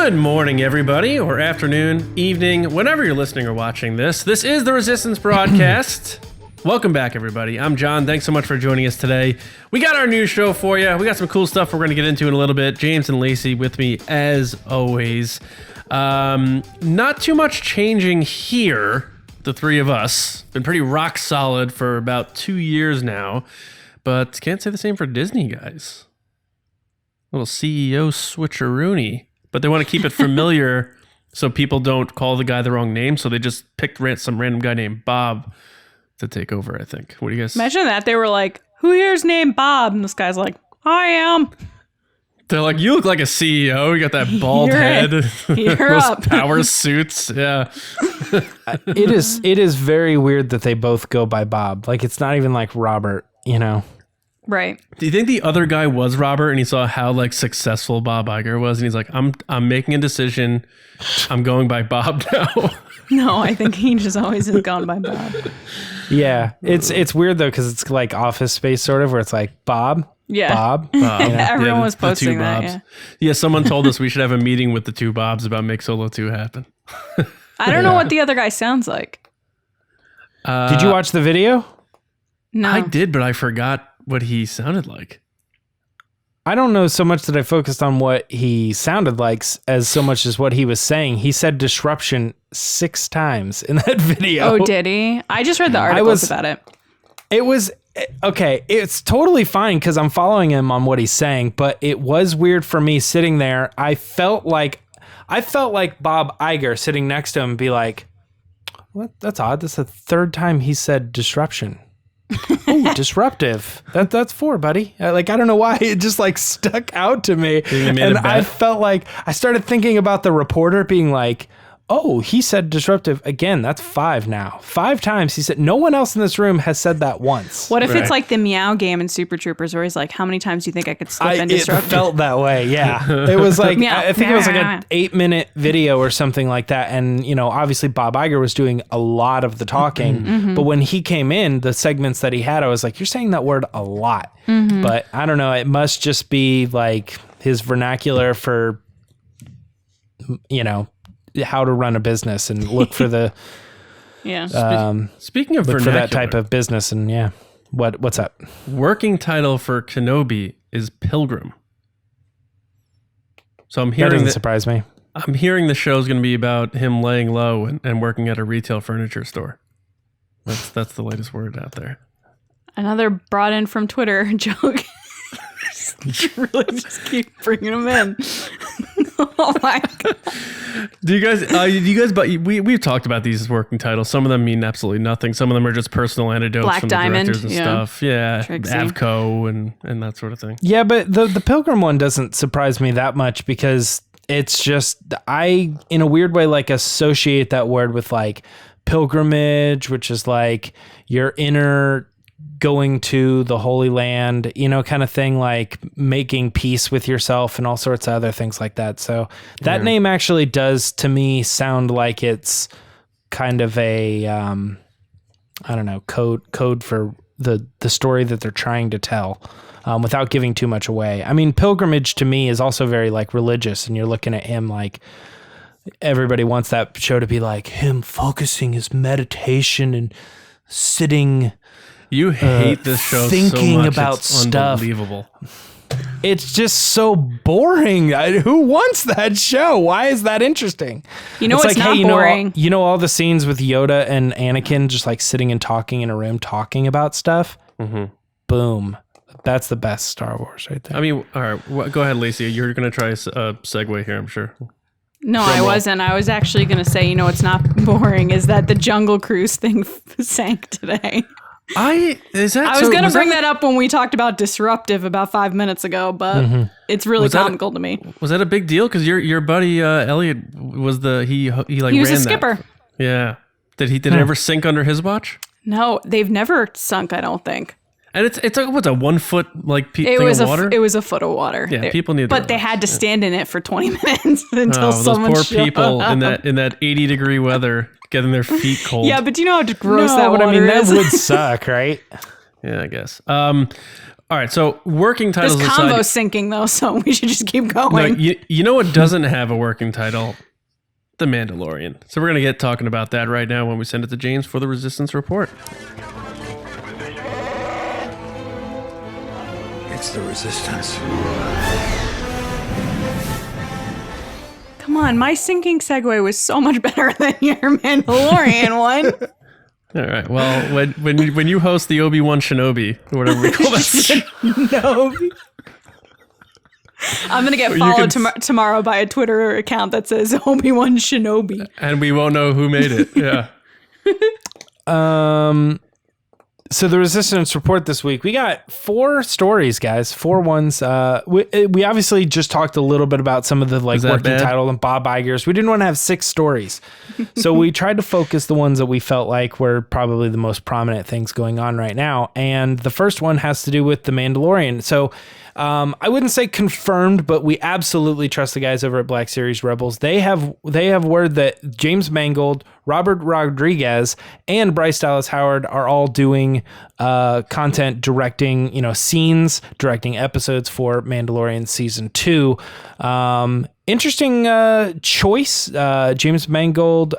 Good morning, everybody, or afternoon, evening, whenever you're listening or watching this. This is the Resistance Broadcast. Welcome back, everybody. I'm John. Thanks so much for joining us today. We got our new show for you. We got some cool stuff we're going to get into in a little bit. James and Lacey with me, as always. Not too much changing here, the three of us. Been pretty rock solid for about 2 years now, but can't say the same for Disney, guys. Little CEO switcheroony. But they want to keep it familiar so people don't call the guy the wrong name. So they just picked some random guy named Bob to take over, I think. What do you guys... Imagine that. They were like, who here's named Bob? And this guy's like, I am. They're like, you look like a CEO. You got that bald head. You're up. Power suits. Yeah. It is very weird that they both go by Bob. Like, it's not even like Robert, you know? Right. Do you think the other guy was Robert and he saw how like successful Bob Iger was and he's like, I'm making a decision. I'm going by Bob now. No, I think he just always has gone by Bob. Yeah. It's weird though, because it's like Office Space sort of, where it's like Bob. Yeah. Bob. Everyone was the posting two that. Bobs. Yeah, someone told us we should have a meeting with the two Bobs about Make Solo 2 happen. I don't know what the other guy sounds like. Did you watch the video? No. I did, but I forgot what he sounded like. I don't know so much that I focused on what he sounded like as so much as what he was saying. He said disruption 6 times in that video. Oh, did he? I just read the articles about it. It was okay. It's totally fine because I'm following him on what he's saying, but it was weird for me sitting there. I felt like Bob Iger sitting next to him be like, "What? That's odd. That's the 3rd time he said disruption." Oh, disruptive. That's 4, buddy. Like, I don't know why it just like stuck out to me. And I felt like I started thinking about the reporter being like, oh, he said disruptive again. That's 5 now. 5 times he said. No one else in this room has said that once. What if it's like the Meow game in Super Troopers where he's like, how many times do you think I could slip and disrupt? It felt that way, yeah. It was like, I think it was like an 8-minute video or something like that. And, you know, obviously Bob Iger was doing a lot of the talking. Mm-hmm. But when he came in, the segments that he had, I was like, you're saying that word a lot. Mm-hmm. But I don't know. It must just be like his vernacular for, you know, how to run a business and look for the speaking of look vernacular, for that type of business. And yeah, what's up? Working title for Kenobi is Pilgrim. So I'm hearing that doesn't surprise me. I'm hearing the show's going to be about him laying low and working at a retail furniture store. That's the latest word out there. Another brought in from Twitter joke. Really just keep bringing them in. Oh my god! Do you guys? But we've talked about these working titles. Some of them mean absolutely nothing. Some of them are just personal anecdotes Black from Diamond, the directors and stuff. Yeah, Trixie. Avco and that sort of thing. Yeah, but the Pilgrim one doesn't surprise me that much because it's just I, in a weird way, like associate that word with like pilgrimage, which is like your inner going to the Holy Land, you know, kind of thing, like making peace with yourself and all sorts of other things like that. So that name actually does to me sound like it's kind of a, I don't know, code for the story that they're trying to tell without giving too much away. I mean, pilgrimage to me is also very like religious, and you're looking at him like everybody wants that show to be like him focusing his meditation and sitting. You hate this show thinking so much. about it's stuff. Unbelievable. It's just so boring. Who wants that show? Why is that interesting? You know, it's like, not boring. You know all the scenes with Yoda and Anakin just like sitting and talking in a room, talking about stuff. Mm-hmm. Boom. That's the best Star Wars right there. I mean, all right. Go ahead, Lacey. You're going to try a segue here, I'm sure. No, I wasn't. I was actually going to say, you know, it's not boring. Is that the Jungle Cruise thing sank today? I was going to bring that up when we talked about disruptive about 5 minutes ago, but it's really comical to me. Was that a big deal? Because your buddy Elliot was he was ran a skipper. That. Yeah. Did it ever sink under his watch? No, they've never sunk. I don't think. And it's like what's a 1 foot like thing of water? It was a foot of water. Yeah, people need. But they had to stand in it for 20 minutes until someone those poor showed people up. in that 80-degree weather getting their feet cold. Yeah, but do you know how gross that water that is? would suck, right? Yeah, I guess. All right, so working This titles combo's aside, sinking though, so we should just keep no, going. you know what doesn't have a working title? The Mandalorian. So we're going to get talking about that right now when we send it to James for the Resistance Report. It's the Resistance. Come on, my sinking segue was so much better than your Mandalorian one. All right. Well, when you host the Obi-Wan Shinobi, or whatever we call that, No. I'm going to get followed tomorrow by a Twitter account that says Obi-Wan Shinobi. and we won't know who made it. Yeah. So the Resistance Report this week, we got 4 stories, guys. 4 ones. We obviously just talked a little bit about some of the like working bad? title and Bob Igers. We didn't want to have 6 stories. So we tried to focus the ones that we felt like were probably the most prominent things going on right now. And the first one has to do with The Mandalorian. So I wouldn't say confirmed, but we absolutely trust the guys over at Black Series Rebels. They have word that James Mangold, Robert Rodriguez, and Bryce Dallas Howard are all doing content, directing, scenes, directing episodes for Mandalorian season 2. Interesting choice. James Mangold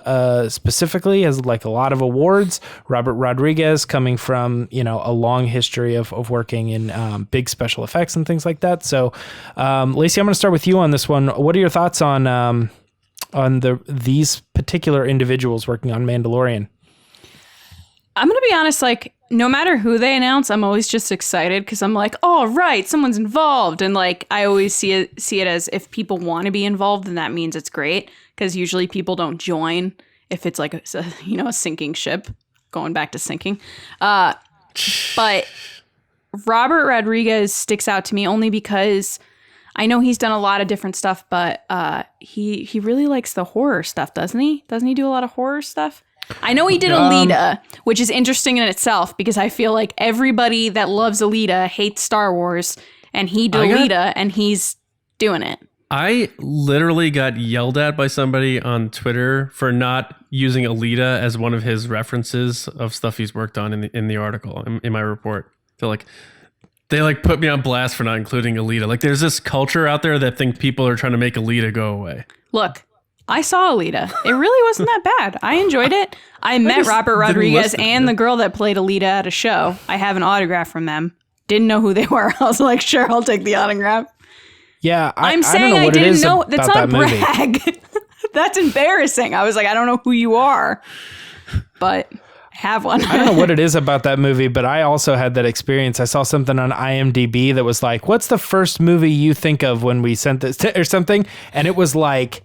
specifically has like a lot of awards. Robert Rodriguez coming from a long history of working in big special effects and things like that. So, Lacey, I'm going to start with you on this one. What are your thoughts on these particular individuals working on Mandalorian? I'm going to be honest, like, no matter who they announce, I'm always just excited because I'm like, oh, right, someone's involved. And like, I always see it as if people want to be involved, then that means it's great because usually people don't join if it's like a sinking ship, going back to sinking. But Robert Rodriguez sticks out to me only because I know he's done a lot of different stuff, but he really likes the horror stuff, doesn't he? Doesn't he do a lot of horror stuff? I know he did Alita, which is interesting in itself because I feel like everybody that loves Alita hates Star Wars, and he did Alita, and he's doing it. I literally got yelled at by somebody on Twitter for not using Alita as one of his references of stuff he's worked on in the article, in my report. They put me on blast for not including Alita. Like, there's this culture out there that think people are trying to make Alita go away. Look, I saw Alita. It really wasn't that bad. I enjoyed it. I met Robert Rodriguez and the girl that played Alita at a show. I have an autograph from them. Didn't know who they were. I was like, sure, I'll take the autograph. Yeah, I'm saying I don't know what didn't it is know. about That's not that movie. brag. That's embarrassing. I was like, I don't know who you are, but I have one. I don't know what it is about that movie, but I also had that experience. I saw something on IMDb that was like, what's the first movie you think of when we sent this or something? And it was like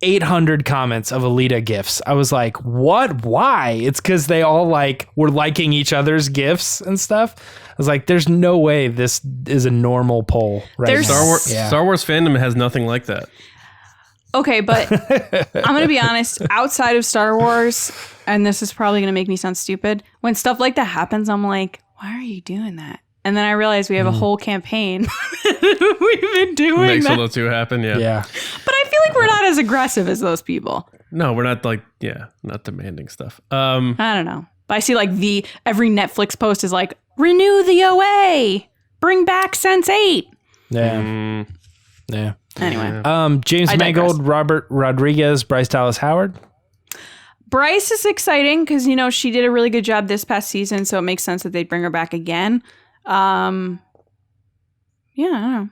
800 comments of Alita gifs. I was like, what? Why? It's because they all were liking each other's gifs and stuff. I was like, there's no way this is a normal poll right now. Star Wars fandom has nothing like that. Okay, but I'm going to be honest, outside of Star Wars, and this is probably going to make me sound stupid, when stuff like that happens, I'm like, why are you doing that? And then I realized we have a whole campaign. We've been doing Makes that. Solo 2 happen, yeah. Yeah. But I feel like we're not as aggressive as those people. No, we're not not demanding stuff. I don't know. But I see every Netflix post is like, renew the OA, bring back Sense8. Yeah. Yeah. Anyway. James Mangold, Robert Rodriguez, Bryce Dallas Howard. Bryce is exciting because, she did a really good job this past season, so it makes sense that they'd bring her back again. Yeah, I don't know.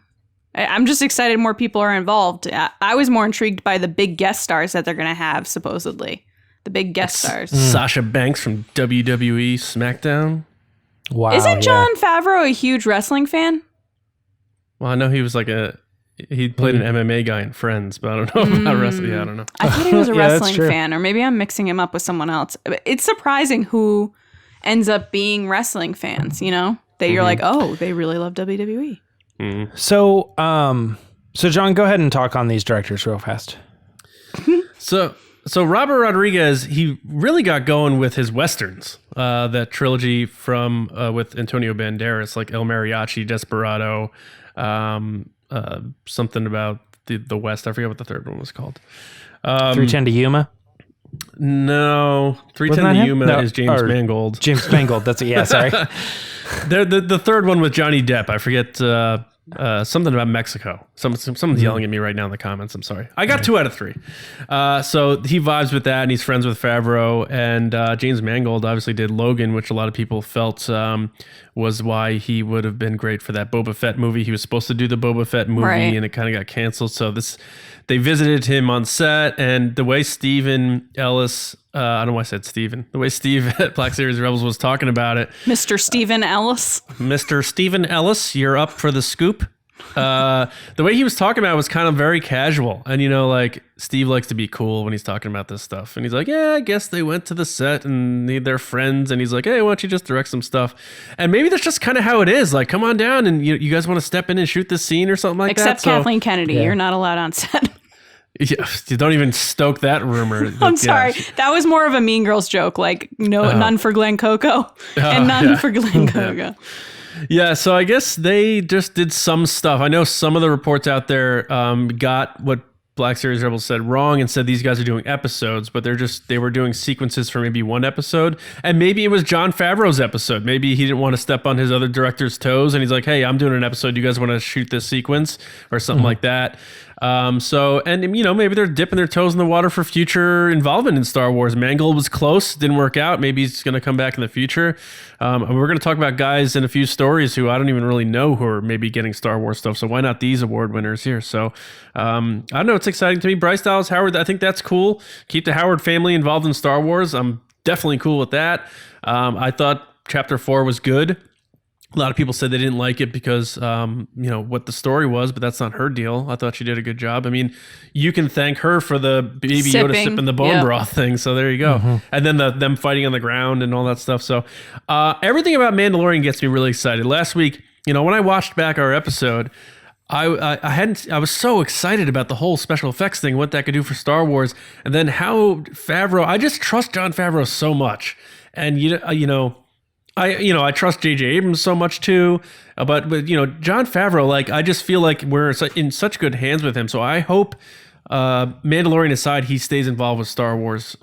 I'm just excited more people are involved. I was more intrigued by the big guest stars that they're going to have, supposedly. The big guest stars. Sasha Banks from WWE SmackDown. Wow. Isn't Jon Favreau a huge wrestling fan? Well, I know he was he played an MMA guy in Friends, but I don't know about wrestling. Yeah, I don't know. I thought he was a Yeah, that's wrestling true. fan, or maybe I'm mixing him up with someone else. It's surprising who ends up being wrestling fans, that you're like, oh, they really love WWE. So, John, go ahead and talk on these directors real fast. So Robert Rodriguez, he really got going with his westerns. That trilogy from with Antonio Banderas, like El Mariachi, Desperado, something about the West. I forget what the third one was called. 310 to Yuma. No, 310 that to him? Yuma No, is James or Mangold. James Mangold. That's it. Yeah, sorry. The third one with Johnny Depp. I forget something about Mexico. Someone's yelling at me right now in the comments. I'm sorry. I got 2 out of 3. So he vibes with that, and he's friends with Favreau. And James Mangold obviously did Logan, which a lot of people felt was why he would have been great for that Boba Fett movie. He was supposed to do the Boba Fett movie, Right. and it kind of got canceled. So they visited him on set, and the way Stephen Ellis, I don't know why I said Stephen, the way Steve at Black Series Rebels was talking about it. Mr. Stephen Ellis. Mr. Stephen Ellis, you're up for the scoop. The way he was talking about it was kind of very casual. And, like Steve likes to be cool when he's talking about this stuff. And he's like, yeah, I guess they went to the set and they're friends. And he's like, hey, why don't you just direct some stuff? And maybe that's just kind of how it is. Like, come on down and you guys want to step in and shoot this scene or something like that. Except Kathleen Kennedy. You're not allowed on set. Yeah, you don't even stoke that rumor. I'm sorry. That was more of a Mean Girls joke. Like, none for Glenn Coco and none for Glenn Coco. Yeah, so I guess they just did some stuff. I know some of the reports out there got what Black Series Rebels said wrong and said these guys are doing episodes, but they were doing sequences for maybe one episode. And maybe it was Jon Favreau's episode. Maybe he didn't want to step on his other director's toes, and he's like, hey, I'm doing an episode. You guys want to shoot this sequence or something like that? Maybe they're dipping their toes in the water for future involvement in Star Wars. Mangold was close, didn't work out. Maybe he's going to come back in the future. We're going to talk about guys in a few stories who I don't even really know who are maybe getting Star Wars stuff. So why not these award winners here? So I don't know. It's exciting to me. Bryce Dallas Howard, I think that's cool. Keep the Howard family involved in Star Wars. I'm definitely cool with that. I thought Chapter 4 was good. A lot of people said they didn't like it because, what the story was, but that's not her deal. I thought she did a good job. I mean, you can thank her for the Baby Yoda sipping the bone broth thing. So there you go. And then them fighting on the ground and all that stuff. So everything about Mandalorian gets me really excited. Last week, when I watched back our episode, I was so excited about the whole special effects thing, what that could do for Star Wars, and then how Favreau. I just trust Jon Favreau so much, and I trust J.J. Abrams so much too, but Jon Favreau, I just feel like we're in such good hands with him. So I hope, Mandalorian aside, he stays involved with Star Wars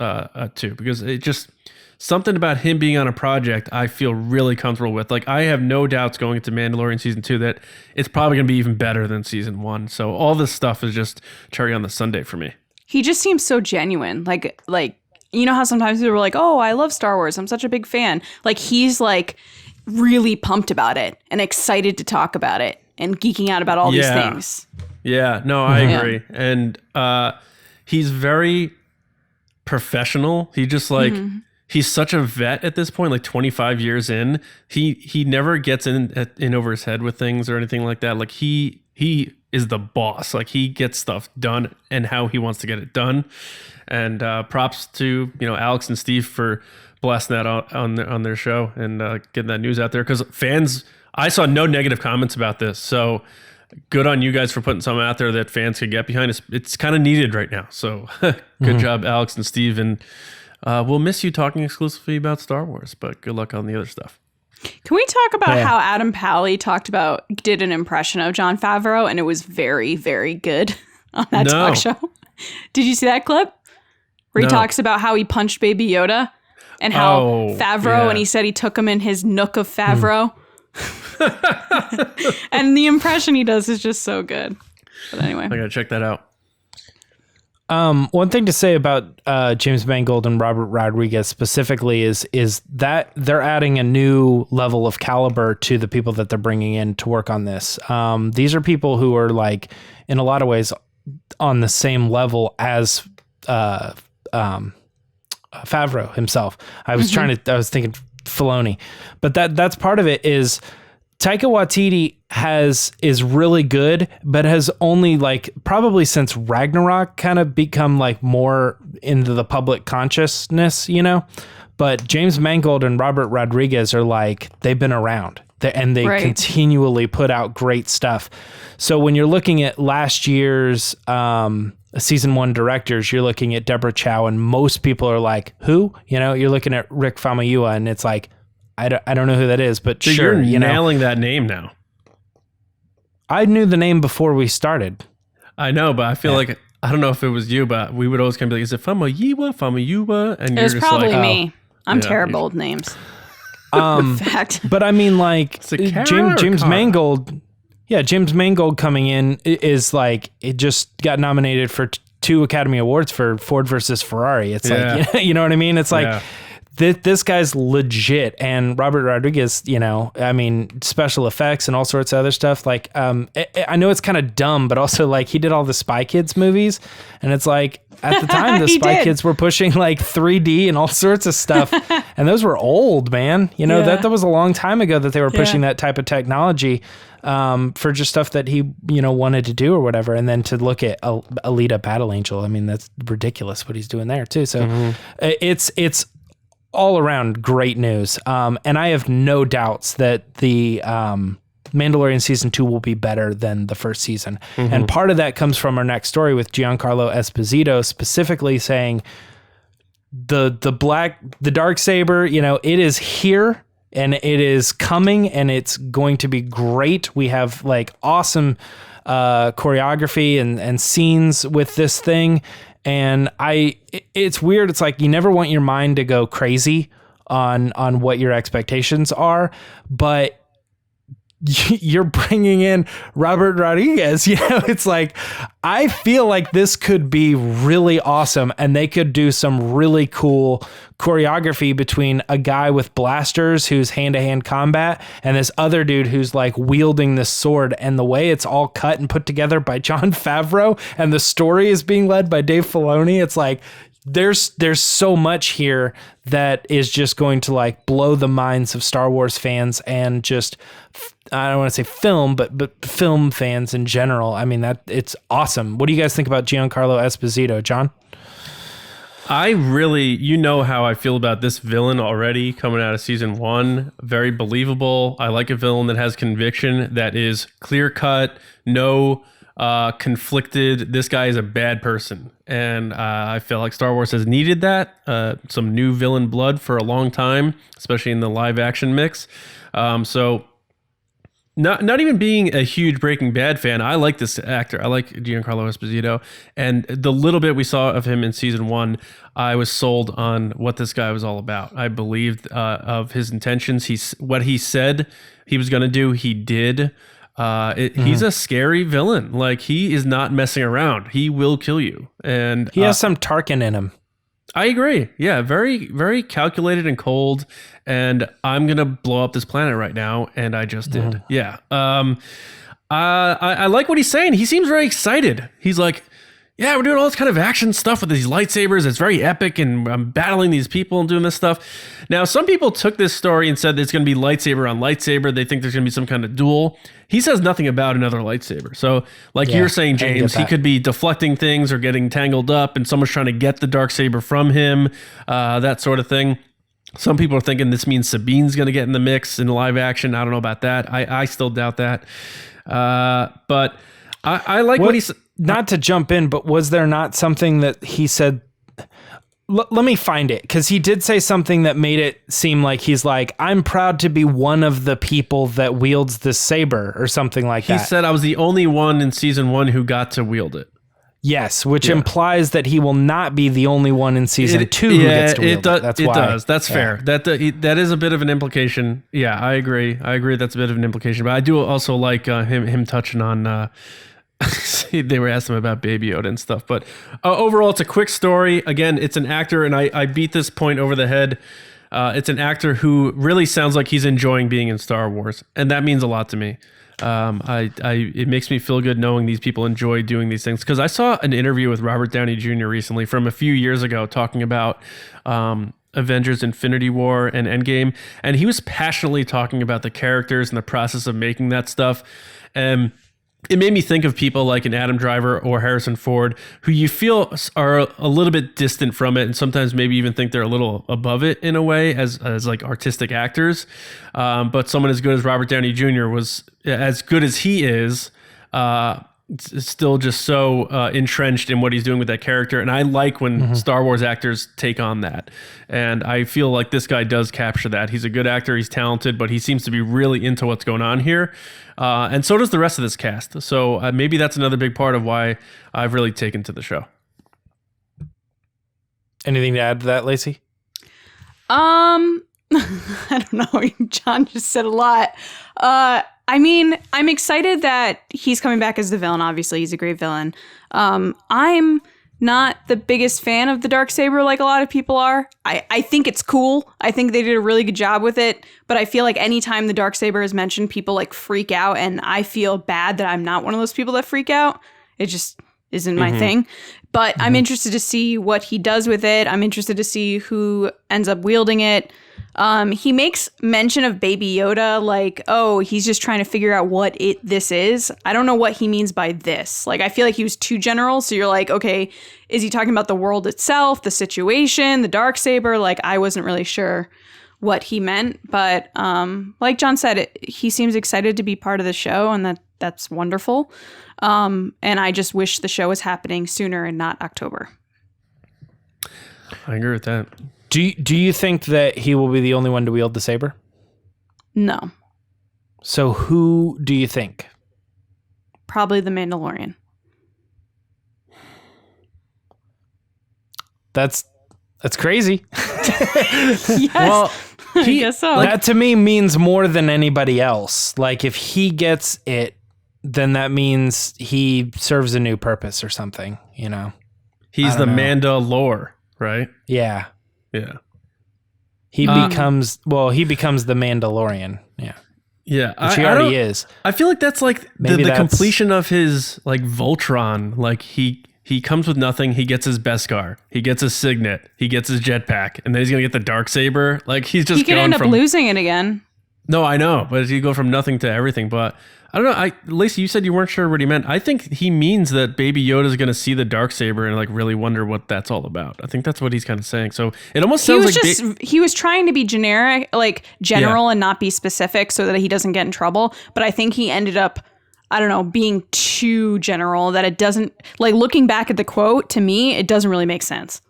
too, because it just something about him being on a project I feel really comfortable with. Like, I have no doubts going into Mandalorian season 2 that it's probably going to be even better than season 1. So all this stuff is just cherry on the sundae for me. He just seems so genuine. Like. You know how sometimes people are like, oh, I love Star Wars. I'm such a big fan. Like, he's really pumped about it and excited to talk about it and geeking out about all these things. Yeah, no, I agree. And he's very professional. He just he's such a vet at this point, 25 years in. He never gets in over his head with things or anything like that. Like, he is the boss. Like, he gets stuff done and how he wants to get it done. And props to Alex and Steve for blasting that out on their show and getting that news out there, because fans, I saw no negative comments about this. So good on you guys for putting something out there that fans could get behind. It's kind of needed right now. So good job, Alex and Steve. And we'll miss you talking exclusively about Star Wars, but good luck on the other stuff. Can we talk about how Adam Pally did an impression of Jon Favreau, and it was very, very good on that talk show? Did you see that clip? Where he talks about how he punched Baby Yoda and how Favreau, and he said he took him in his nook of Favreau. And the impression he does is just so good. But anyway. I got to check that out. One thing to say about James Mangold and Robert Rodriguez specifically is that they're adding a new level of caliber to the people that they're bringing in to work on this. These are people who are in a lot of ways on the same level as Favreau himself. I was thinking Filoni, but that's part of it. Is Taika Waititi is really good, but has only probably since Ragnarok kind of become more into the public consciousness, but James Mangold and Robert Rodriguez are they've been around and they continually put out great stuff. So when you're looking at last year's season 1 directors, you're looking at Deborah Chow, and most people are like, who? You're looking at Rick Famuyiwa, and it's I don't know who that is, but so sure. You're nailing that name now. I knew the name before we started. I know, but I feel like I don't know if it was you, but we would always kind of be like, is it Famayiwa, Famayuwa? And It was just probably like, me. I'm Yeah, terrible with names. Um, Fact. but I mean, like Is it Kara or James Kara? Mangold. Yeah, James Mangold coming in is like, it just got nominated for 2 Academy Awards for Ford versus Ferrari. It's Yeah. like, you know what I mean? It's like, Yeah. this guy's legit. And Robert Rodriguez, you know, I mean, special effects and all sorts of other stuff. Like, I know it's kind of dumb, but also like he did all the Spy Kids movies. And it's like, at the time, the He Spy did. Kids were pushing like 3D and all sorts of stuff. And those were old, man. You know, Yeah. that was a long time ago that they were pushing Yeah. that type of technology for just stuff that he, you know, wanted to do or whatever. And then to look at Alita Battle Angel, I mean, that's ridiculous what he's doing there too. So it's all around great news. And I have no doubts that the Mandalorian season 2 will be better than the first season. And part of that comes from our next story with Giancarlo Esposito specifically saying the Darksaber, you know, it is here and it is coming and it's going to be great. We have like awesome choreography and scenes with this thing. And it's weird. It's like you never want your mind to go crazy on what your expectations are, but you're bringing in Robert Rodriguez, you know, it's like, I feel like this could be really awesome and they could do some really cool choreography between a guy with blasters who's hand-to-hand combat and this other dude who's like wielding this sword, and the way it's all cut and put together by Jon Favreau and the story is being led by Dave Filoni. It's like, there's so much here that is just going to like blow the minds of Star Wars fans and just, I don't want to say film, but film fans in general. I mean, that it's awesome. What do you guys think about Giancarlo Esposito, John? I really, you know how I feel about this villain already coming out of season 1. Very believable. I like a villain that has conviction, that is clear cut, no conflicted. This guy is a bad person. And I feel like Star Wars has needed that. Some new villain blood for a long time, especially in the live action mix. So not even being a huge Breaking Bad fan, I like this actor. I like Giancarlo Esposito. And the little bit we saw of him in season 1, I was sold on what this guy was all about. I believed of his intentions. What he said he was going to do, he did. He's a scary villain. Like, he is not messing around. He will kill you. And He has some Tarkin in him. I agree. Yeah, very, very calculated and cold. And I'm gonna blow up this planet right now, and I just did. Yeah. I like what he's saying. He seems very excited. He's like, yeah, we're doing all this kind of action stuff with these lightsabers. It's very epic, and I'm battling these people and doing this stuff. Now, some people took this story and said it's going to be lightsaber on lightsaber. They think there's going to be some kind of duel. He says nothing about another lightsaber. So, like you're saying, James, he could be deflecting things or getting tangled up, and someone's trying to get the Darksaber from him, that sort of thing. Some people are thinking this means Sabine's going to get in the mix in live action. I don't know about that. I still doubt that. But I like what he said. Not to jump in, but was there not something that he said? Let me find it, because he did say something that made it seem like he's like, I'm proud to be one of the people that wields this saber or something like that. He said I was the only one in season 1 who got to wield it. Yes, which implies that he will not be the only one in season 2 who gets to wield it. That's why. It does. That's fair. That is a bit of an implication. Yeah, I agree. That's a bit of an implication. But I do also like him touching on. They were asking him about Baby Yoda and stuff. But overall, it's a quick story. Again, it's an actor, and I beat this point over the head. It's an actor who really sounds like he's enjoying being in Star Wars, and that means a lot to me. It makes me feel good knowing these people enjoy doing these things, because I saw an interview with Robert Downey Jr. recently from a few years ago talking about Avengers Infinity War and Endgame, and he was passionately talking about the characters and the process of making that stuff. And it made me think of people like an Adam Driver or Harrison Ford, who you feel are a little bit distant from it, and sometimes maybe even think they're a little above it in a way as like artistic actors. But someone as good as Robert Downey Jr. was, as good as he is, is still just so entrenched in what he's doing with that character. And I like when Star Wars actors take on that. And I feel like this guy does capture that. He's a good actor. He's talented, but he seems to be really into what's going on here. And so does the rest of this cast. So maybe that's another big part of why I've really taken to the show. Anything to add to that, Lacey? I don't know. John just said a lot. I mean, I'm excited that he's coming back as the villain. Obviously, he's a great villain. I'm not the biggest fan of the Darksaber like a lot of people are. I think it's cool. I think they did a really good job with it. But I feel like anytime the Darksaber is mentioned, people like freak out. And I feel bad that I'm not one of those people that freak out. It just isn't my thing. But I'm interested to see what he does with it. I'm interested to see who ends up wielding it. He makes mention of Baby Yoda, like, oh, he's just trying to figure out what this is. I don't know what he means by this. Like, I feel like he was too general. So you're like, okay, is he talking about the world itself, the situation, the Darksaber? Like, I wasn't really sure what he meant. But like John said, he seems excited to be part of the show, and that's wonderful. And I just wish the show was happening sooner and not October. I agree with that. Do you think that he will be the only one to wield the saber? No. So who do you think? Probably the Mandalorian. That's crazy. Yes. Well, I guess so. That to me means more than anybody else. Like if he gets it, then that means he serves a new purpose or something, you know? He's the Mandalore, right? Yeah. Yeah. He becomes the Mandalorian. Yeah. Yeah. Which he already is. I feel like that's like the completion of his like Voltron. Like he comes with nothing. He gets his Beskar. He gets his Signet. He gets his jetpack. And then he's going to get the Darksaber. Like he's just he could end up losing it again. No, I know. But you go from nothing to everything. But I don't know. Lacey, you said you weren't sure what he meant. I think he means that Baby Yoda is going to see the Darksaber and like really wonder what that's all about. I think that's what he's kind of saying. So it almost sounds like he was trying to be generic, like general, and not be specific, so that he doesn't get in trouble. But I think he ended up, I don't know, being too general that it doesn't. Like looking back at the quote, to me, it doesn't really make sense.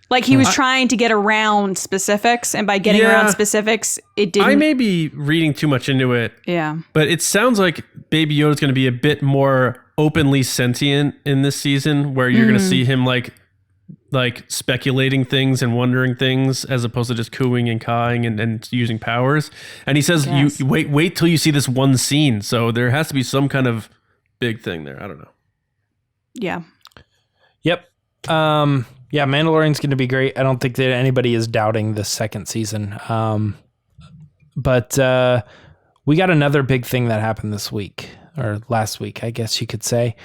Like he was trying to get around specifics, and by getting around specifics, it didn't. I may be reading too much into it. Yeah. But it sounds like Baby Yoda's going to be a bit more openly sentient in this season, where you're going to see him like speculating things and wondering things, as opposed to just cooing and cawing and using powers. And he says, "You wait till you see this one scene." So there has to be some kind of big thing there. I don't know. Yeah. Yep. Yeah, Mandalorian's going to be great. I don't think that anybody is doubting this second season. But we got another big thing that happened this week, or last week, I guess you could say.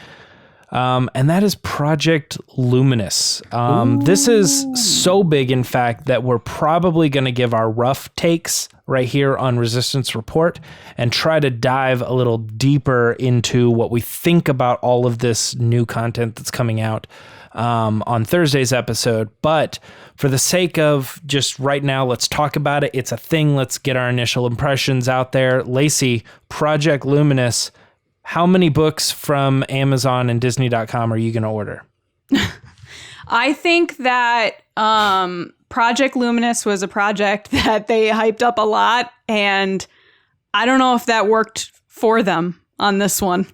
And that is Project Luminous. This is so big, in fact, that we're probably going to give our rough takes right here on Resistance Report and try to dive a little deeper into what we think about all of this new content that's coming out on Thursday's episode. But for the sake of just right now, let's talk about it. It's a thing. Let's get our initial impressions out there. Lacey, Project Luminous, how many books from Amazon and Disney.com are you going to order? I think that Project Luminous was a project that they hyped up a lot, and I don't know if that worked for them on this one.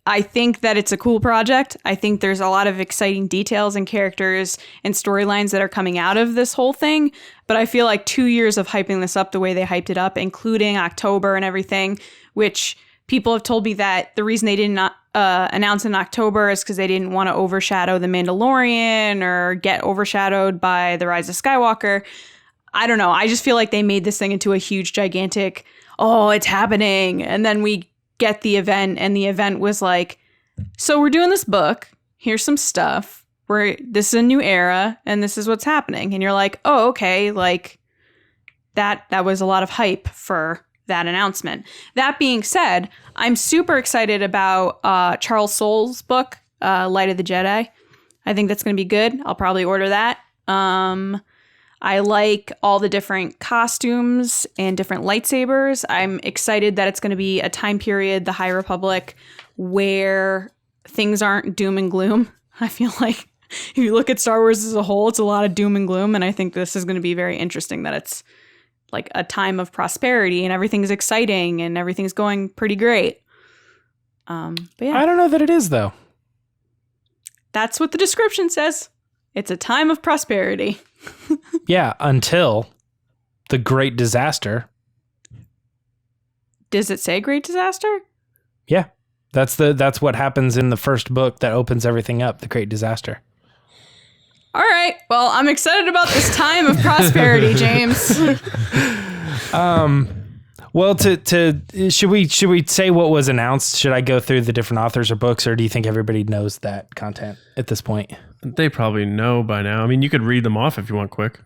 I think that it's a cool project. I think there's a lot of exciting details and characters and storylines that are coming out of this whole thing. But I feel like 2 years of hyping this up the way they hyped it up, including October and everything, which people have told me that the reason they didn't announce in October is because they didn't want to overshadow The Mandalorian or get overshadowed by The Rise of Skywalker. I don't know. I just feel like they made this thing into a huge, gigantic, oh, it's happening. And then we get the event, and the event was like, so we're doing this book. Here's some stuff. This is a new era, and this is what's happening. And you're like, oh, okay. Like that was a lot of hype for that announcement. That being said, I'm super excited about Charles Soule's book, Light of the Jedi. I think that's going to be good. I'll probably order that. I like all the different costumes and different lightsabers. I'm excited that it's going to be a time period, the High Republic, where things aren't doom and gloom. I feel like if you look at Star Wars as a whole, it's a lot of doom and gloom. And I think this is going to be very interesting that it's like a time of prosperity and everything's exciting and everything's going pretty great. But yeah. I don't know that it is, though. That's what the description says. It's a time of prosperity. Yeah, until the great disaster. Does it say great disaster? Yeah. That's what happens in the first book that opens everything up, the great disaster. All right. Well, I'm excited about this time of prosperity, James. Well, should we say what was announced? Should I go through the different authors or books, or do you think everybody knows that content at this point? They probably know by now. I mean, you could read them off if you want quick.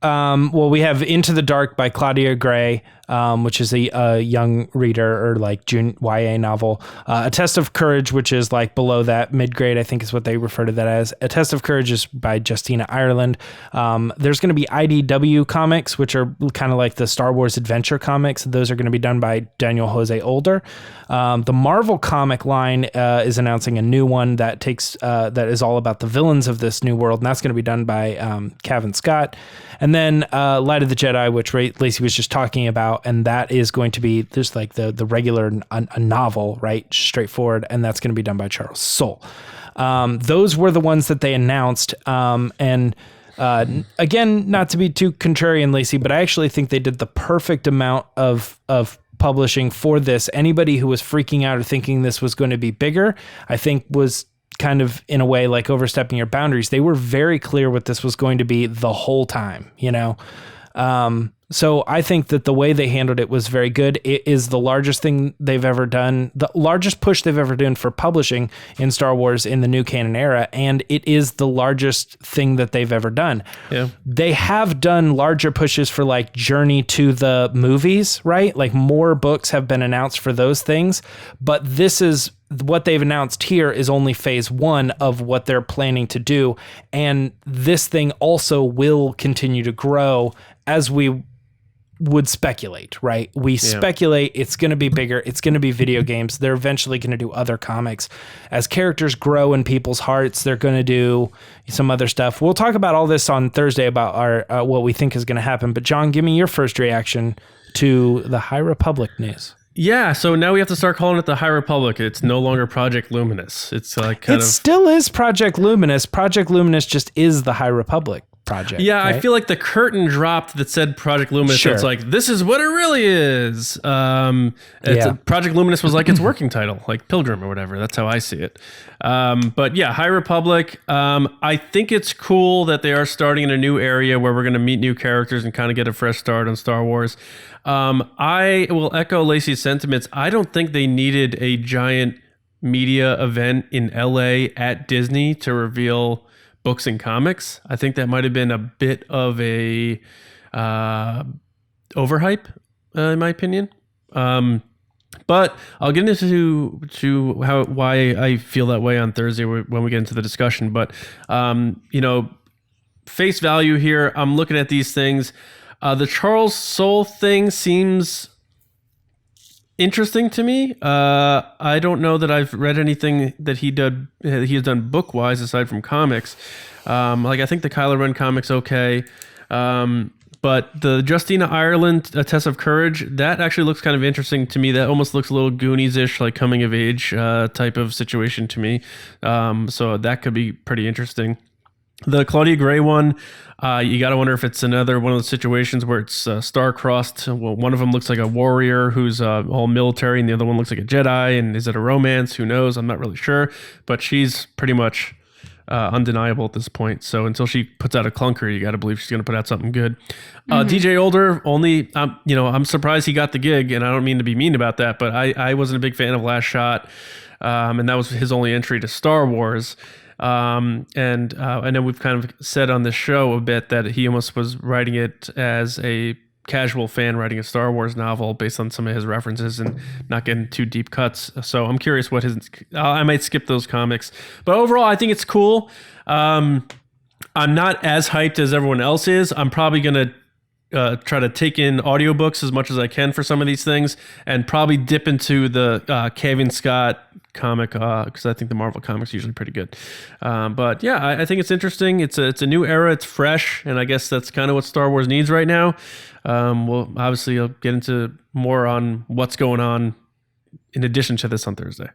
Well, we have Into the Dark by Claudia Gray, which is a young reader or like YA novel. A Test of Courage, which is like below that, mid-grade, I think is what they refer to that as. A Test of Courage is by Justina Ireland. There's going to be IDW comics, which are kind of like the Star Wars adventure comics. Those are going to be done by Daniel Jose Older. The Marvel comic line is announcing a new one that is all about the villains of this new world, and that's going to be done by Cavan Scott. And then Light of the Jedi, which Lacey was just talking about, and that is going to be just like the regular a novel, right? Straightforward, and that's going to be done by Charles Soule. Those were the ones that they announced. And again, not to be too contrarian, Lacey, but I actually think they did the perfect amount of publishing for this. Anybody who was freaking out or thinking this was going to be bigger, I think was kind of in a way like overstepping your boundaries. They were very clear what this was going to be the whole time, you know? So I think that the way they handled it was very good. It is the largest thing they've ever done, the largest push they've ever done for publishing in Star Wars in the new canon era. And it is the largest thing that they've ever done. Yeah. They have done larger pushes for like Journey to the movies, right? Like more books have been announced for those things, but this is what they've announced here is only phase one of what they're planning to do. And this thing also will continue to grow as we would speculate, right? We speculate it's going to be bigger. It's going to be video games. They're eventually going to do other comics. As characters grow in people's hearts, they're going to do some other stuff. We'll talk about all this on Thursday about our what we think is going to happen. But John, give me your first reaction to the High Republic news. Yeah, so now we have to start calling it the High Republic. It's no longer Project Luminous. It's like it still is Project Luminous. Project Luminous just is the High Republic project. Yeah, right? I feel like the curtain dropped that said Project Luminous. Sure. So it's like, this is what it really is. Project Luminous was like its working title, like Pilgrim or whatever. That's how I see it. But yeah, High Republic. I think it's cool that they are starting in a new area where we're going to meet new characters and kind of get a fresh start on Star Wars. I will echo Lacey's sentiments. I don't think they needed a giant media event in LA at Disney to reveal books and comics. I think that might have been a bit of a overhype, in my opinion. But I'll get into why I feel that way on Thursday when we get into the discussion. But face value here. I'm looking at these things. The Charles Soule thing seems interesting to me. I don't know that I've read anything that he has done book wise aside from comics. I think the Kylo Ren comic's okay. But the Justina Ireland Test of Courage, that actually looks kind of interesting to me. That almost looks a little Goonies-ish, like coming of age type of situation to me. So that could be pretty interesting. The Claudia Gray one, you got to wonder if it's another one of those situations where it's star-crossed. Well, one of them looks like a warrior who's all military, and the other one looks like a Jedi. And is it a romance? Who knows? I'm not really sure. But she's pretty much undeniable at this point. So until she puts out a clunker, you got to believe she's going to put out something good. DJ Older, I'm surprised he got the gig, and I don't mean to be mean about that, but I wasn't a big fan of Last Shot, and that was his only entry to Star Wars. And I know we've kind of said on this show a bit that he almost was writing it as a casual fan writing a Star Wars novel based on some of his references and not getting too deep cuts. So I'm curious I might skip those comics, but overall I think it's cool. I'm not as hyped as everyone else is. I'm probably going to try to take in audiobooks as much as I can for some of these things and probably dip into the Cavan Scott comic because I think the Marvel comics are usually pretty good. But yeah, I think it's interesting. It's a new era. It's fresh, and I guess that's kind of what Star Wars needs right now. We'll obviously get into more on what's going on in addition to this on Thursday.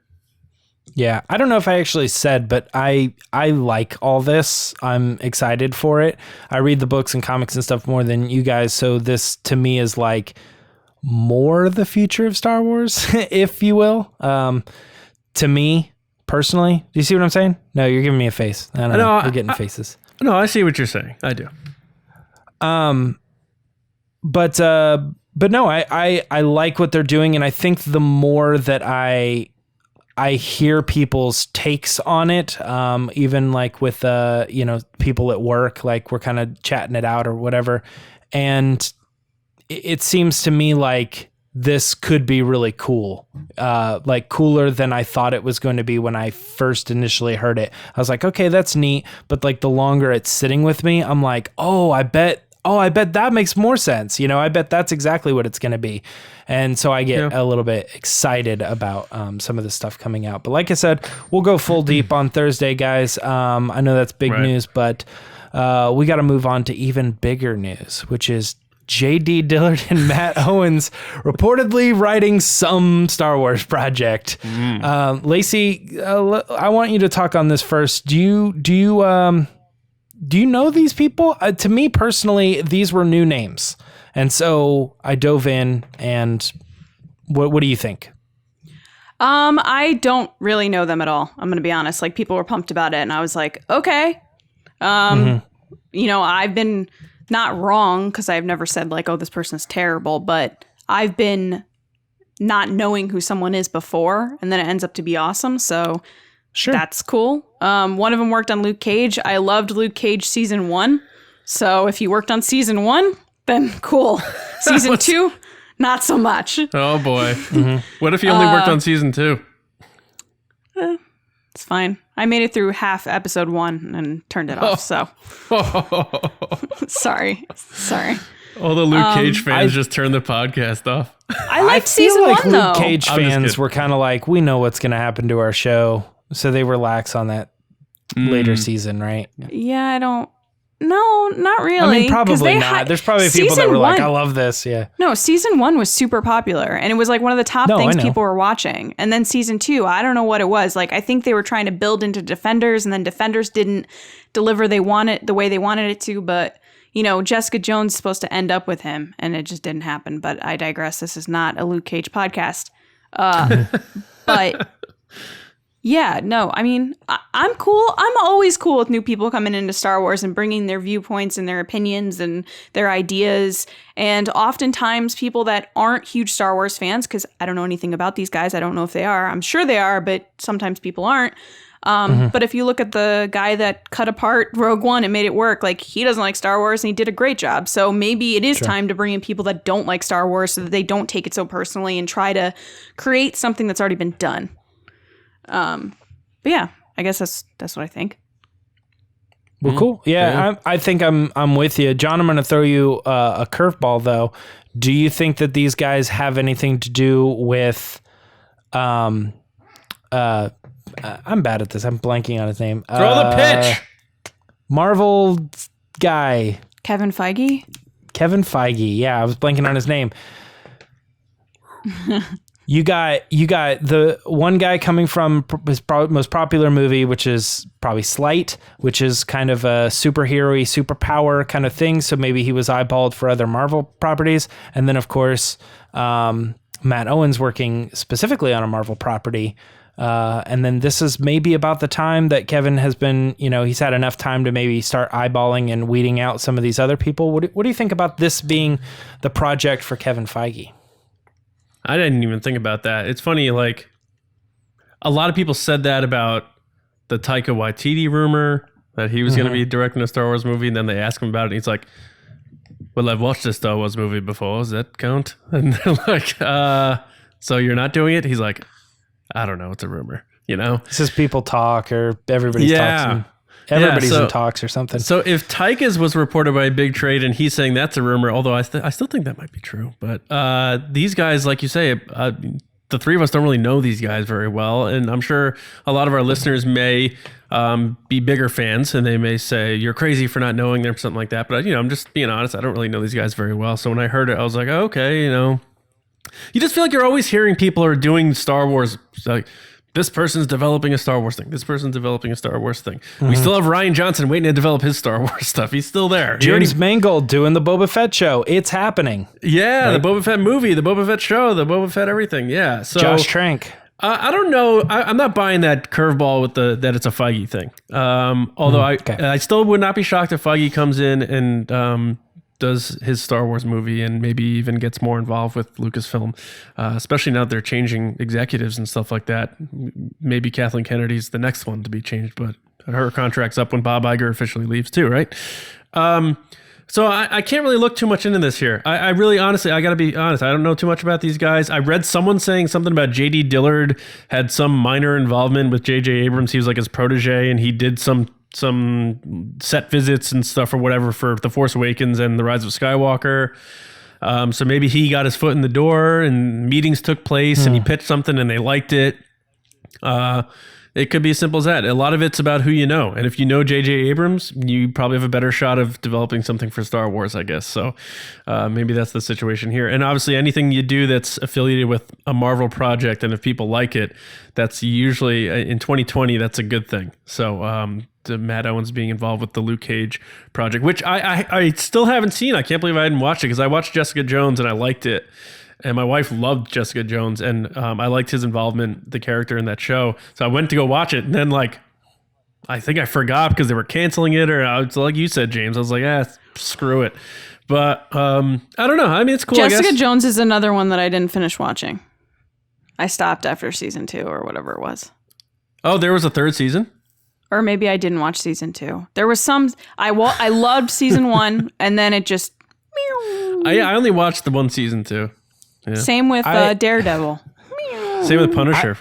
Yeah, I don't know if I actually said, but I like all this. I'm excited for it. I read the books and comics and stuff more than you guys, so this to me is like more the future of Star Wars, if you will. To me personally, do you see what I'm saying? No, you're giving me a face. I don't know. We're getting faces. No, I see what you're saying. I do. But no, I like what they're doing, and I think the more that I hear people's takes on it, even like with people at work, like we're kind of chatting it out or whatever, and it seems to me like this could be really cool, like cooler than I thought it was going to be when I first initially heard it. I was like, okay, that's neat, but like the longer it's sitting with me, I'm like, I bet that makes more sense. I bet that's exactly what it's going to be. And so I get a little bit excited about some of the stuff coming out. But like I said, we'll go full deep on Thursday, guys. I know that's big news, but we got to move on to even bigger news, which is J.D. Dillard and Matt Owens reportedly writing some Star Wars project. Lacey, I want you to talk on this first. Do you know these people? To me personally, these were new names. And so I dove in, and what do you think? I don't really know them at all. I'm going to be honest. Like, people were pumped about it, and I was like, okay. I've been not wrong, because I've never said like, oh, this person's terrible, but I've been not knowing who someone is before, and then it ends up to be awesome. So sure, that's cool. One of them worked on Luke Cage. I loved Luke Cage season 1. So if you worked on season 1, then cool. Season 2, not so much. Oh boy. What if you only worked on season 2? It's fine. I made it through half episode 1 and turned it off. So sorry. All the Luke Cage fans just turned the podcast off. I liked season like 1 though. Luke Cage fans were kind of like, we know what's going to happen to our show. So they relax on that later season, right? Yeah, No, not really. I mean, probably not. There's probably people that were like, I love this. Yeah. No, season 1 was super popular, and it was like one of the top things people were watching. And then season 2, I don't know what it was. Like, I think they were trying to build into Defenders, and then Defenders didn't deliver the way they wanted it to. But, Jessica Jones is supposed to end up with him, and it just didn't happen. But I digress. This is not a Luke Cage podcast. But yeah, no, I mean, I'm cool. I'm always cool with new people coming into Star Wars and bringing their viewpoints and their opinions and their ideas. And oftentimes people that aren't huge Star Wars fans, because I don't know anything about these guys. I don't know if they are. I'm sure they are, but sometimes people aren't. But if you look at the guy that cut apart Rogue One and made it work, like, he doesn't like Star Wars and he did a great job. So maybe it is time to bring in people that don't like Star Wars so that they don't take it so personally and try to create something that's already been done. But yeah, I guess that's what I think. Well, cool. Yeah, I think I'm with you, John. I'm going to throw you a curveball though. Do you think that these guys have anything to do with? I'm bad at this. I'm blanking on his name. Throw the pitch. Marvel guy. Kevin Feige. Yeah, I was blanking on his name. You got the one guy coming from his most popular movie, which is probably Slight, which is kind of a superhero-y, superpower kind of thing. So maybe he was eyeballed for other Marvel properties. And then, of course, Matt Owens working specifically on a Marvel property. And then this is maybe about the time that Kevin has been, he's had enough time to maybe start eyeballing and weeding out some of these other people. What do you think about this being the project for Kevin Feige? I didn't even think about that. It's funny, like, a lot of people said that about the Taika Waititi rumor, that he was going to be directing a Star Wars movie, and then they asked him about it, and he's like, well, I've watched a Star Wars movie before. Does that count? And they're like, so you're not doing it? He's like, I don't know. It's a rumor, This is people talk, or everybody's talking. Everybody's in talks or something. So if Taika's was reported by a big trade and he's saying that's a rumor, although I still think that might be true. But these guys, like you say, the three of us don't really know these guys very well, and I'm sure a lot of our listeners may be bigger fans, and they may say you're crazy for not knowing them or something like that. But I'm just being honest. I don't really know these guys very well. So when I heard it, I was like, oh, okay, you just feel like you're always hearing people are doing Star Wars, like this person's developing a Star Wars thing. This person's developing a Star Wars thing. We still have Rian Johnson waiting to develop his Star Wars stuff. He's still there. James Mangold doing the Boba Fett show. It's happening. Yeah, right? The Boba Fett movie, the Boba Fett show, the Boba Fett everything. Yeah. So Josh Trank. I don't know. I'm not buying that curveball with that it's a Feige thing. Although I still would not be shocked if Feige comes in and does his Star Wars movie and maybe even gets more involved with Lucasfilm, especially now that they're changing executives and stuff like that. Maybe Kathleen Kennedy's the next one to be changed, but her contract's up when Bob Iger officially leaves too, right? So I can't really look too much into this here. I really, honestly, I got to be honest. I don't know too much about these guys. I read someone saying something about J.D. Dillard had some minor involvement with J.J. Abrams. He was like his protege, and he did some set visits and stuff or whatever for The Force Awakens and The Rise of Skywalker. So maybe he got his foot in the door and meetings took place and he pitched something and they liked it. It could be as simple as that. A lot of it's about who you know. And if you know J.J. Abrams, you probably have a better shot of developing something for Star Wars, I guess. So maybe that's the situation here. And obviously anything you do that's affiliated with a Marvel project, and if people like it, that's usually, in 2020, that's a good thing. So Matt Owens being involved with the Luke Cage project, which I still haven't seen. I can't believe I hadn't watched it, because I watched Jessica Jones and I liked it. And my wife loved Jessica Jones, and I liked his involvement, the character in that show. So I went to go watch it, and then I think I forgot because they were canceling it, or it's like you said, James. I was like, screw it. But I don't know. I mean, it's cool. Jessica Jones is another one that I didn't finish watching. I stopped after season 2 or whatever it was. Oh, there was a third season? Or maybe I didn't watch season 2. There was some. I loved season 1, and then it just. I only watched the one season 2. Yeah. Same with Daredevil. Same with Punisher.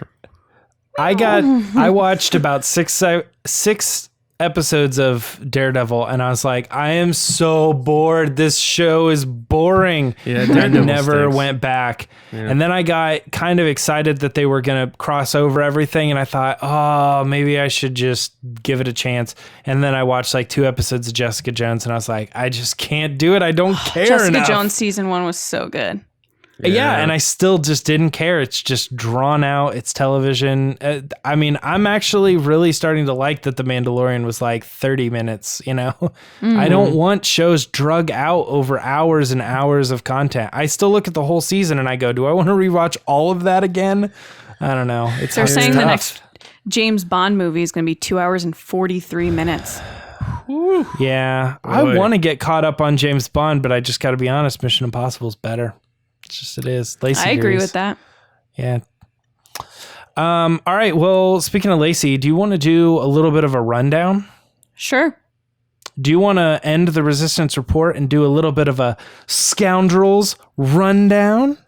I watched about six episodes of Daredevil, and I was like, I am so bored. This show is boring. Yeah, I never went back. Yeah. And then I got kind of excited that they were going to cross over everything, and I thought, oh, maybe I should just give it a chance. And then I watched 2 episodes of Jessica Jones, and I was like, I just can't do it. I don't care Jessica enough. Jones season 1 was so good. Yeah, and I still just didn't care. It's just drawn out. It's television. I mean, I'm actually really starting to like that The Mandalorian was 30 minutes, I don't want shows drug out over hours and hours of content. I still look at the whole season and I go, do I want to rewatch all of that again? I don't know. They're saying the next James Bond movie is going to be 2 hours and 43 minutes. Yeah, I want to get caught up on James Bond, but I just got to be honest, Mission Impossible is better. It is. Lacey I agree with that. Yeah. All right. Well, speaking of Lacey, do you want to do a little bit of a rundown? Sure. Do you want to end the Resistance Report and do a little bit of a Scoundrels rundown?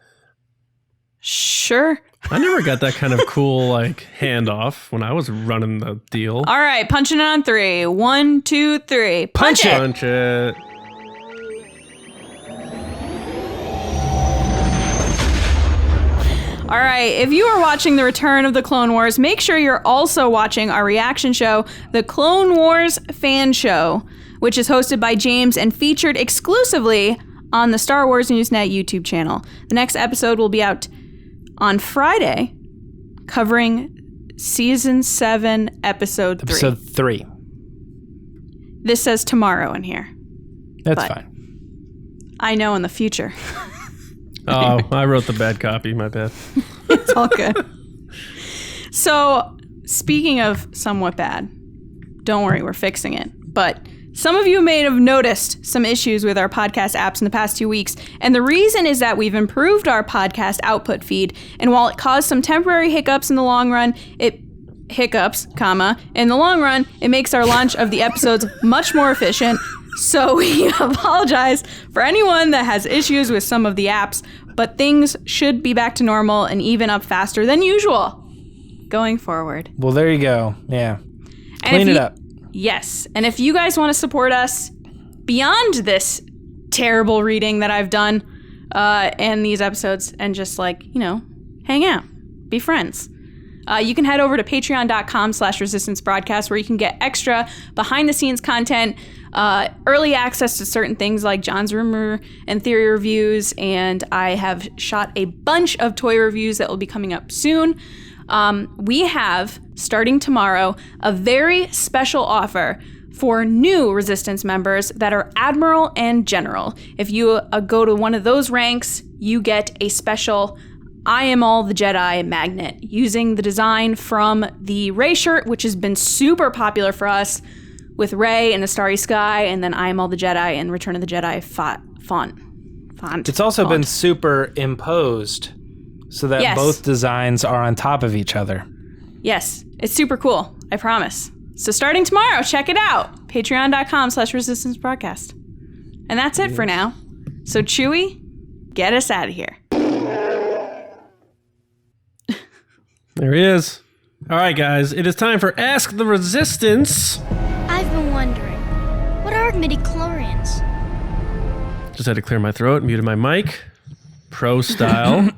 Sure. I never got that kind of cool handoff when I was running the deal. All right, punching it on 3. 1, 2, 3. Punch it. Punch it. All right, if you are watching the return of the Clone Wars, make sure you're also watching our reaction show, the Clone Wars Fan Show, which is hosted by James and featured exclusively on the Star Wars Newsnet YouTube channel. The next episode will be out on Friday, covering Season 7, Episode 3. Episode 3. This says tomorrow in here. That's fine. I know in the future. Oh, I wrote the bad copy. My bad. It's all good. So, speaking of somewhat bad, don't worry, we're fixing it. But some of you may have noticed some issues with our podcast apps in the past 2 weeks. And the reason is that we've improved our podcast output feed. And while it caused some temporary hiccups in the long run, in the long run, it makes our launch of the episodes much more efficient. So we apologize for anyone that has issues with some of the apps, but things should be back to normal and even up faster than usual going forward. Well, there you go. Yeah. Clean it up. Yes. And if you guys want to support us beyond this terrible reading that I've done and these episodes and just hang out, be friends. You can head over to patreon.com/resistance broadcast where you can get extra behind the scenes content, early access to certain things like John's rumor and theory reviews. And I have shot a bunch of toy reviews that will be coming up soon. We have, starting tomorrow, a very special offer for new Resistance members that are Admiral and General. If you go to one of those ranks, you get a special I Am All the Jedi magnet using the design from the Rey shirt, which has been super popular for us with Rey in the Starry Sky, and then I Am All the Jedi and Return of the Jedi font. It's also been superimposed so that both designs are on top of each other. Yes, it's super cool. I promise. So starting tomorrow, check it out. Patreon.com/resistance broadcast. And that's it for now. So Chewie, get us out of here. There he is. All right, guys, it is time for Ask the Resistance. I've been wondering, what are midichlorians? Just had to clear my throat, muted my mic. Pro style.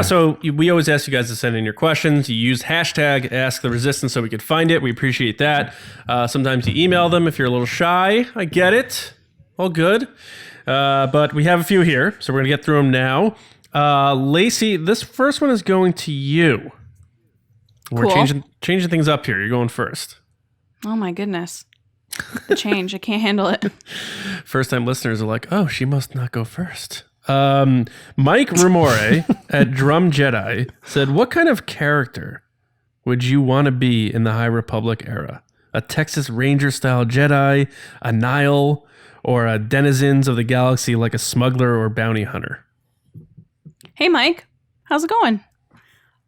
So we always ask you guys to send in your questions. You use hashtag Ask the Resistance so we could find it. We appreciate that. Sometimes you email them if you're a little shy. I get it. All good. But we have a few here, so we're going to get through them now. Lacey, this first one is going to you. We're changing things up here. You're going first. Oh my goodness. The change. I can't handle it. First time listeners are like, oh, she must not go first. Mike Rumore at Drum Jedi said, what kind of character would you want to be in the High Republic era? A Texas Ranger style Jedi, a Nihil, or a Denizens of the Galaxy like a smuggler or bounty hunter? Hey, Mike. How's it going?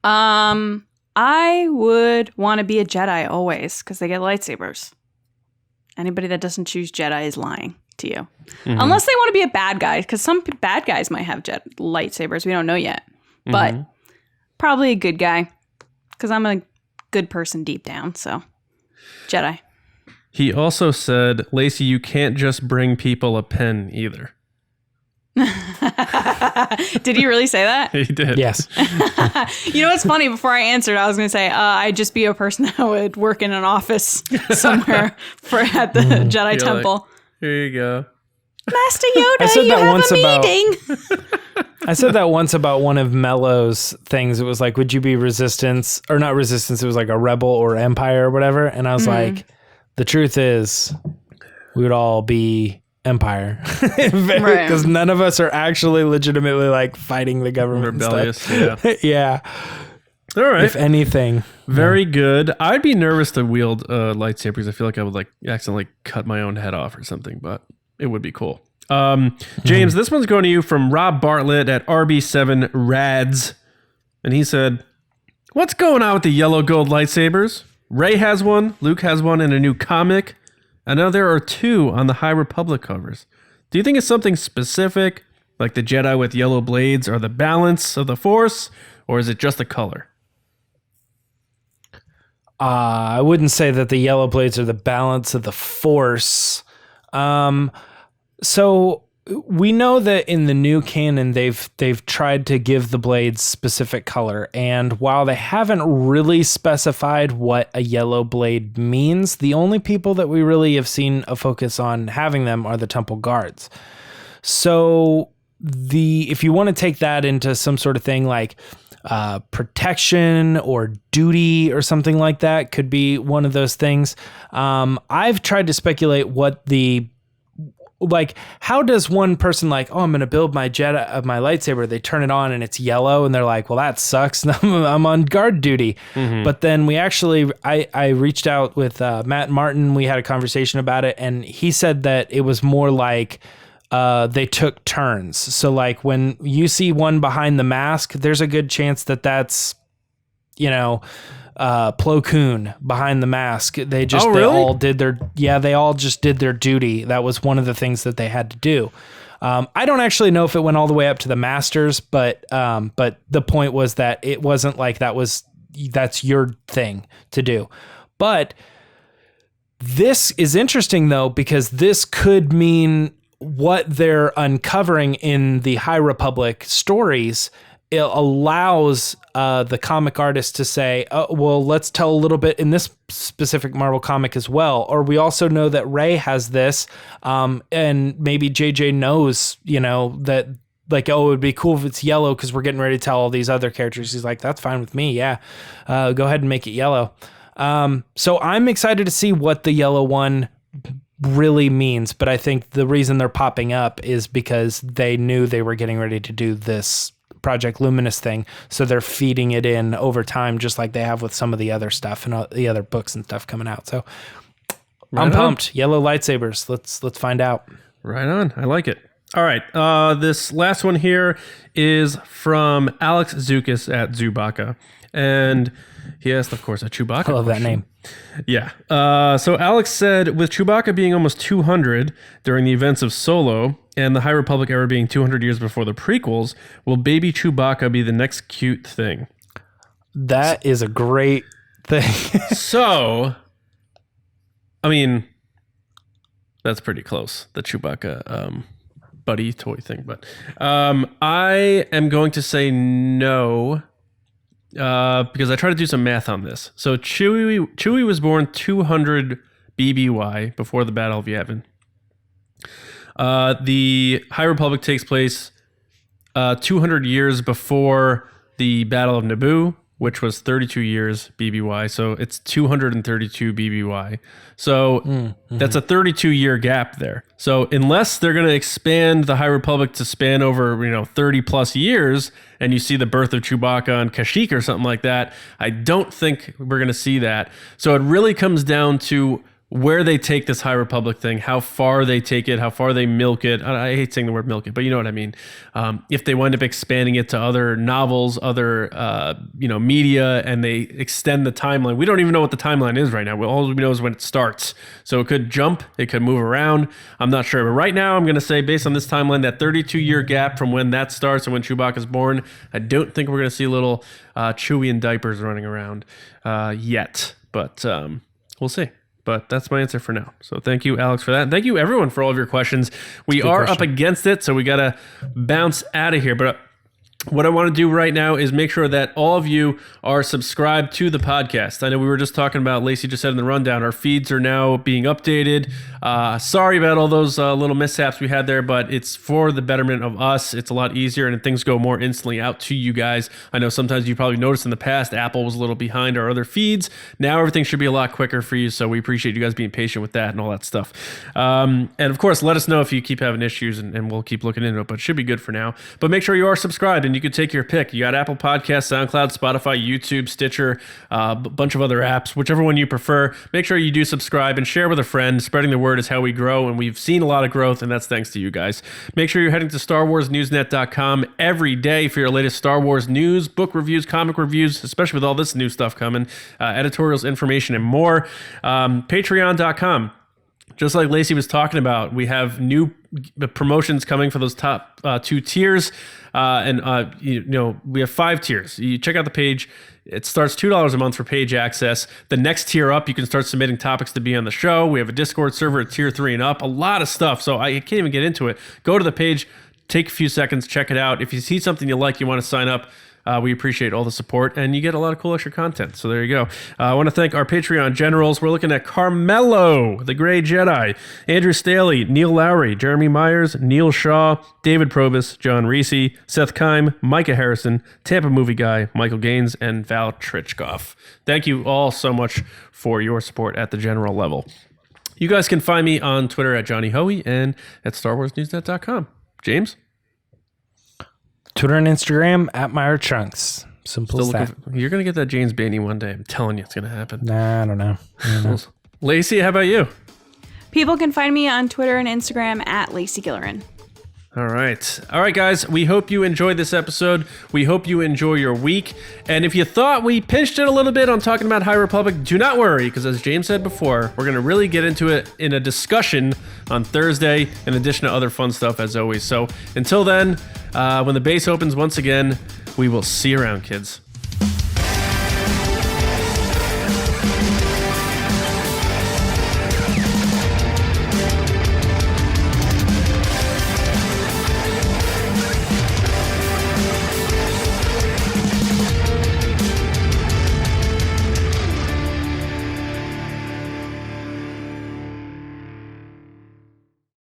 I would want to be a Jedi always because they get lightsabers. Anybody that doesn't choose Jedi is lying to you. Mm-hmm. Unless they want to be a bad guy, because some bad guys might have lightsabers. We don't know yet. But probably a good guy because I'm a good person deep down. So Jedi. He also said, Lacey, you can't just bring people a pen either. Did he really say that? He did. Yes. You know what's funny? Before I answered, I was going to say I'd just be a person that would work in an office somewhere at the Jedi Temple. Like, here you go. Master Yoda, you have a meeting. I said that once about one of Mello's things. It was like, would you be Resistance or not Resistance? It was like a Rebel or Empire or whatever. And I was like, the truth is we would all be Empire, because none of us are actually legitimately like fighting the government. Rebellious, yeah. All right. If anything, very good. I'd be nervous to wield lightsabers. I feel like I would like accidentally cut my own head off or something, but it would be cool. James, this one's going to you from Rob Bartlett at RB7 Rads, and he said, "What's going on with the yellow gold lightsabers? Rey has one, Luke has one in a new comic. I know there are two on the High Republic covers. Do you think it's something specific, like the Jedi with yellow blades or the balance of the Force, or is it just the color?" I wouldn't say that the yellow blades are the balance of the Force. So we know that in the new canon, they've tried to give the blades specific color, and while they haven't really specified what a yellow blade means, the only people that we really have seen a focus on having them are the Temple Guards. So if you want to take that into some sort of thing like protection or duty or something like that, could be one of those things. I've tried to speculate what how does one person I'm going to build my my lightsaber, they turn it on and it's yellow and they're like, well, that sucks. I'm on guard duty. Mm-hmm. But then I reached out with Matt Martin. We had a conversation about it, and he said that it was more like they took turns. So like when you see one behind the mask, there's a good chance that that's, Plo Koon behind the mask. They all did they all just did their duty. That was one of the things that they had to do. I don't actually know if it went all the way up to the masters, but the point was that it wasn't like that's your thing to do. But this is interesting though, because this could mean what they're uncovering in the High Republic stories it allows the comic artist to say, oh, well, let's tell a little bit in this specific Marvel comic as well. Or we also know that Rey has this, and maybe JJ knows, that like, oh, it would be cool if it's yellow because we're getting ready to tell all these other characters. He's like, that's fine with me. Yeah, go ahead and make it yellow. So I'm excited to see what the yellow one really means, but I think the reason they're popping up is because they knew they were getting ready to do this Project Luminous thing, so they're feeding it in over time, just like they have with some of the other stuff and all the other books and stuff coming out. So I'm pumped. Yellow lightsabers. Let's find out. Right on. I like it. All right. This last one here is from Alex Zukis at Zubaka, and he asked, of course, a Chewbacca. I love question. that name. Yeah. So Alex said, with Chewbacca being almost 200 during the events of Solo and the High Republic era being 200 years before the prequels, will baby Chewbacca be the next cute thing? That is a great thing. So, I mean, that's pretty close, the Chewbacca buddy toy thing. But I am going to say no. Because I tried to do some math on this. So Chewie was born 200 BBY before the Battle of Yavin. The High Republic takes place 200 years before the Battle of Naboo, which was 32 years BBY. So it's 232 BBY. So that's a 32-year gap there. So unless they're going to expand the High Republic to span over 30 plus years, and you see the birth of Chewbacca on Kashyyyk or something like that, I don't think we're going to see that. So it really comes down to where they take this High Republic thing, how far they take it, how far they milk it. I hate saying the word milk it, but you know what I mean. If they wind up expanding it to other novels, other media, and they extend the timeline. We don't even know what the timeline is right now. All we know is when it starts. So it could jump, it could move around. I'm not sure. But right now, I'm going to say, based on this timeline, that 32-year gap from when that starts and when Chewbacca's born, I don't think we're going to see little Chewie in diapers running around yet. But we'll see. But that's my answer for now. So thank you, Alex, for that. And thank you, everyone, for all of your questions. We are up against it, so we got to bounce out of here. But what I want to do right now is make sure that all of you are subscribed to the podcast. I know we were just talking about, Lacey just said in the rundown, our feeds are now being updated. Sorry about all those little mishaps we had there, but it's for the betterment of us. It's a lot easier and things go more instantly out to you guys. I know sometimes you probably noticed in the past, Apple was a little behind our other feeds. Now everything should be a lot quicker for you, so we appreciate you guys being patient with that and all that stuff. And of course, let us know if you keep having issues and we'll keep looking into it, but it should be good for now. But make sure you are subscribed and you can take your pick. You got Apple Podcasts, SoundCloud, Spotify, YouTube, Stitcher, a bunch of other apps, whichever one you prefer. Make sure you do subscribe and share with a friend. Spreading the word is how we grow, and we've seen a lot of growth, and that's thanks to you guys. Make sure you're heading to StarWarsNewsNet.com every day for your latest Star Wars news, book reviews, comic reviews, especially with all this new stuff coming, editorials, information, and more. Patreon.com. Just like Lacey was talking about, we have new promotions coming for those top 2 tiers. We have 5 tiers. You check out the page. It starts $2 a month for page access. The next tier up, you can start submitting topics to be on the show. We have a Discord server at tier 3 and up. A lot of stuff. So I can't even get into it. Go to the page, take a few seconds, check it out. If you see something you like, you want to sign up, we appreciate all the support, and you get a lot of cool extra content. So there you go. I want to thank our Patreon generals. We're looking at Carmelo, the Gray Jedi, Andrew Staley, Neil Lowry, Jeremy Myers, Neil Shaw, David Probus, John Reese, Seth Keim, Micah Harrison, Tampa Movie Guy, Michael Gaines, and Val Trichkoff. Thank you all so much for your support at the general level. You guys can find me on Twitter at Johnny Hoey and at StarWarsNewsNet.com. James? Twitter and Instagram at Meyer Chunks. Simple as that. You're going to get that James Baney one day. I'm telling you, it's going to happen. Nah, I don't know. Lacey, how about you? People can find me on Twitter and Instagram at Lacey Gillerin. All right, guys. We hope you enjoyed this episode. We hope you enjoy your week. And if you thought we pinched it a little bit on talking about High Republic, do not worry, because as James said before, we're going to really get into it in a discussion on Thursday, in addition to other fun stuff as always. So until then, when the base opens once again, we will see you around, kids.